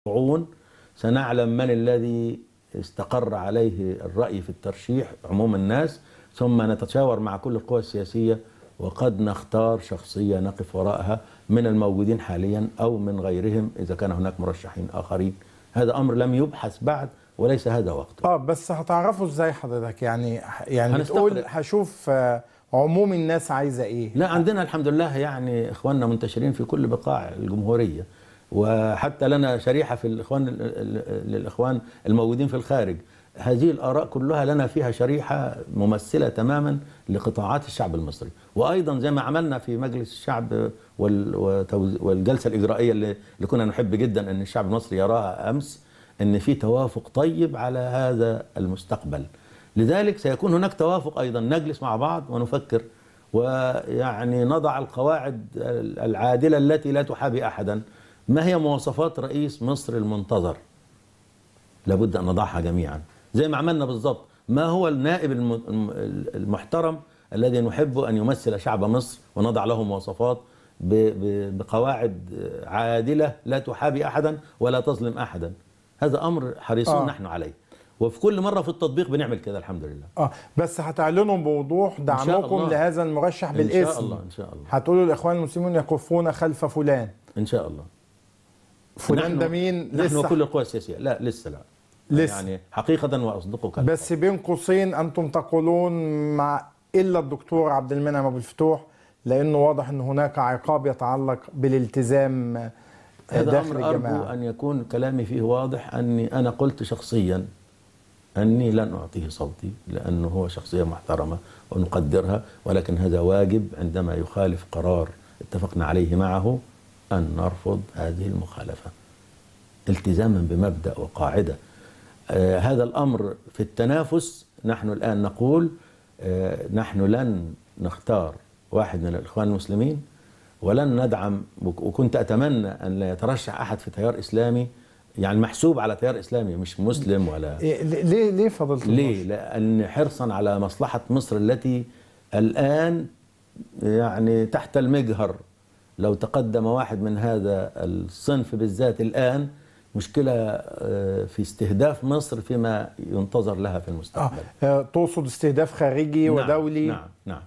طاعون سنعلم من الذي استقر عليه الرأي في الترشيح عموم الناس، ثم نتشاور مع كل القوى السياسية وقد نختار شخصية نقف وراءها من الموجودين حاليا أو من غيرهم إذا كان هناك مرشحين آخرين. هذا أمر لم يبحث بعد وليس هذا وقته. بس هتعرفوا ازاي حضرتك؟ يعني بتقول هشوف عموم الناس عايزة ايه؟ لا، عندنا الحمد لله يعني اخواننا منتشرين في كل بقاع الجمهورية، وحتى لنا شريحة في للإخوان الموجودين في الخارج. هذه الآراء كلها لنا فيها شريحة ممثلة تماما لقطاعات الشعب المصري، وأيضا زي ما عملنا في مجلس الشعب والجلسة الإجرائية اللي كنا نحب جدا أن الشعب المصري يراها أمس، أن في توافق طيب على هذا المستقبل. لذلك سيكون هناك توافق أيضا، نجلس مع بعض ونفكر ويعني نضع القواعد العادلة التي لا تحابي أحدا. ما هي مواصفات رئيس مصر المنتظر؟ لابد أن نضعها جميعا زي ما عملنا بالضبط. ما هو النائب المحترم الذي نحب أن يمثل شعب مصر، ونضع له مواصفات بقواعد عادلة لا تحابي أحدا ولا تظلم أحدا. هذا أمر حريصون نحن عليه، وفي كل مرة في التطبيق بنعمل كده الحمد لله. بس هتعلنوا بوضوح دعمكم لهذا المرشح بالاسم؟ إن شاء الله إن شاء الله. هتقولوا الإخوان المسلمون يقفون خلف فلان إن شاء الله. فلان ده مين؟ نحن وكل القوى السياسية. لا لسه يعني حقيقة وأصدقك. بس بين قوسين أنتم تقولون مع إلا الدكتور عبد المنعم أبو الفتوح، لأنه واضح أن هناك عقاب يتعلق بالالتزام داخل الجماعة. أرجو أن يكون كلامي فيه واضح. أني أنا قلت شخصيا أني لن أعطيه صوتي لأنه هو شخصية محترمة ونقدرها، ولكن هذا واجب عندما يخالف قرار اتفقنا عليه معه أن نرفض هذه المخالفة التزاما بمبدأ وقاعدة. هذا الأمر في التنافس. نحن الآن نقول نحن لن نختار واحد من الإخوان المسلمين ولن ندعم، وكنت أتمنى أن لا يترشح أحد في تيار إسلامي، يعني محسوب على تيار إسلامي مش مسلم ولا. ليه فضلت؟ ليه؟ لأن حرصا على مصلحة مصر التي الآن يعني تحت المجهر. لو تقدم واحد من هذا الصنف بالذات الآن مشكلة في استهداف مصر فيما ينتظر لها في المستقبل. تقصد استهداف خارجي ودولي؟ نعم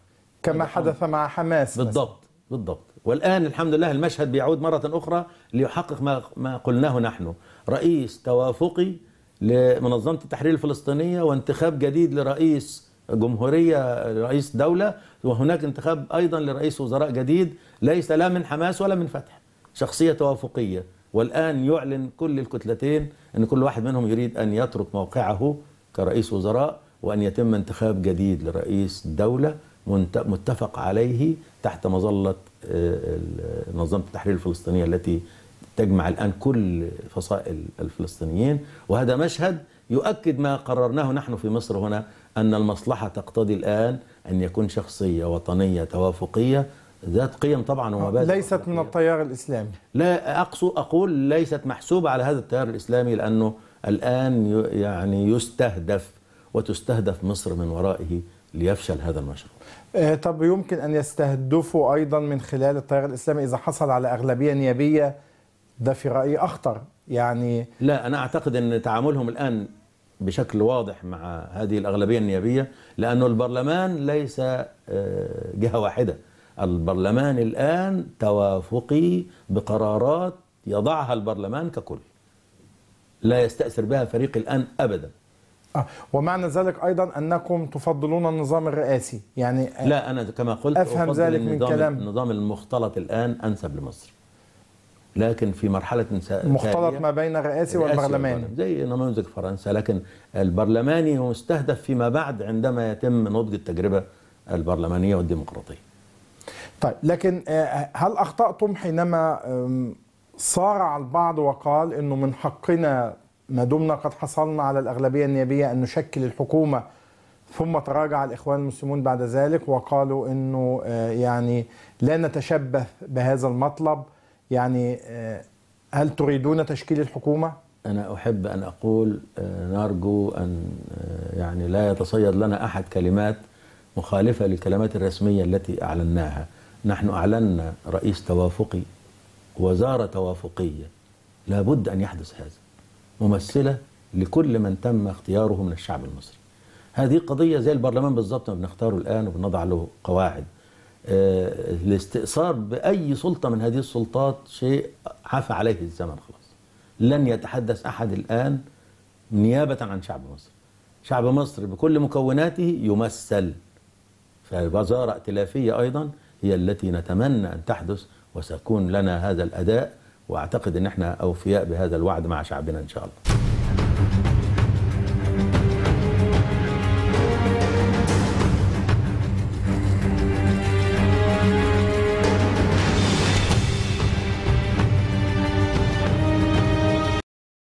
كما حدث مع حماس بالضبط. والآن الحمد لله المشهد بيعود مرة أخرى ليحقق ما قلناه نحن: رئيس توافقي لمنظمة التحرير الفلسطينية، وانتخاب جديد لرئيس جمهورية، رئيس دولة، وهناك انتخاب أيضا لرئيس وزراء جديد ليس لا من حماس ولا من فتح، شخصية توافقية. والآن يعلن كل الكتلتين أن كل واحد منهم يريد أن يترك موقعه كرئيس وزراء، وأن يتم انتخاب جديد لرئيس دولة متفق عليه تحت مظلة منظمة التحرير الفلسطينية التي تجمع الآن كل فصائل الفلسطينيين. وهذا مشهد يؤكد ما قررناه نحن في مصر هنا، أن المصلحة تقتضي الآن أن يكون شخصية وطنية توافقية ذات قيم طبعا ومبادئ. ليست من التيار الإسلامي. لا أقول ليست محسوبة على هذا التيار الإسلامي، لأنه الآن يعني يستهدف وتستهدف مصر من ورائه ليفشل هذا المشروع. طب يمكن أن يستهدفوا أيضا من خلال التيار الإسلامي إذا حصل على أغلبية نيابية؟ ده في رأيي أخطر يعني. لا، أنا أعتقد أن تعاملهم الآن بشكل واضح مع هذه الأغلبية النيابية، لأنه البرلمان ليس جهة واحدة. البرلمان الآن توافقي بقرارات يضعها البرلمان ككل، لا يستأثر بها فريق الآن أبدا. ومعنى ذلك أيضا أنكم تفضلون النظام الرئاسي يعني؟ لا، أنا كما قلت أفهم ذلك من كلام. النظام المختلط الآن أنسب لمصر، لكن في مرحلة مختلط ما بين الرئاسي والبرلماني زي نموذج فرنسا، لكن البرلماني مستهدف فيما بعد عندما يتم نضج التجربة البرلمانية والديمقراطية. طيب، لكن هل أخطأتم حينما صارع البعض وقال إنه من حقنا ما دمنا قد حصلنا على الأغلبية النيابية أن نشكل الحكومة، ثم تراجع الإخوان المسلمون بعد ذلك وقالوا إنه يعني لا نتشبه بهذا المطلب؟ يعني هل تريدون تشكيل الحكومة؟ أنا أحب أن أقول نرجو أن يعني لا يتصيد لنا أحد كلمات مخالفة للكلمات الرسمية التي أعلناها. نحن أعلنا رئيس توافقي، وزارة توافقية، لابد أن يحدث هذا، ممثلة لكل من تم اختياره من الشعب المصري. هذه قضية زي البرلمان بالظبط، ما بنختاره الآن وبنضع له قواعد. الاستئثار بأي سلطة من هذه السلطات شيء عفى عليه الزمن خلاص. لن يتحدث أحد الآن نيابة عن شعب مصر. شعب مصر بكل مكوناته يمثل، فوزارة ائتلافية أيضا هي التي نتمنى أن تحدث، وسيكون لنا هذا الأداء، وأعتقد أن احنا أوفياء بهذا الوعد مع شعبنا إن شاء الله.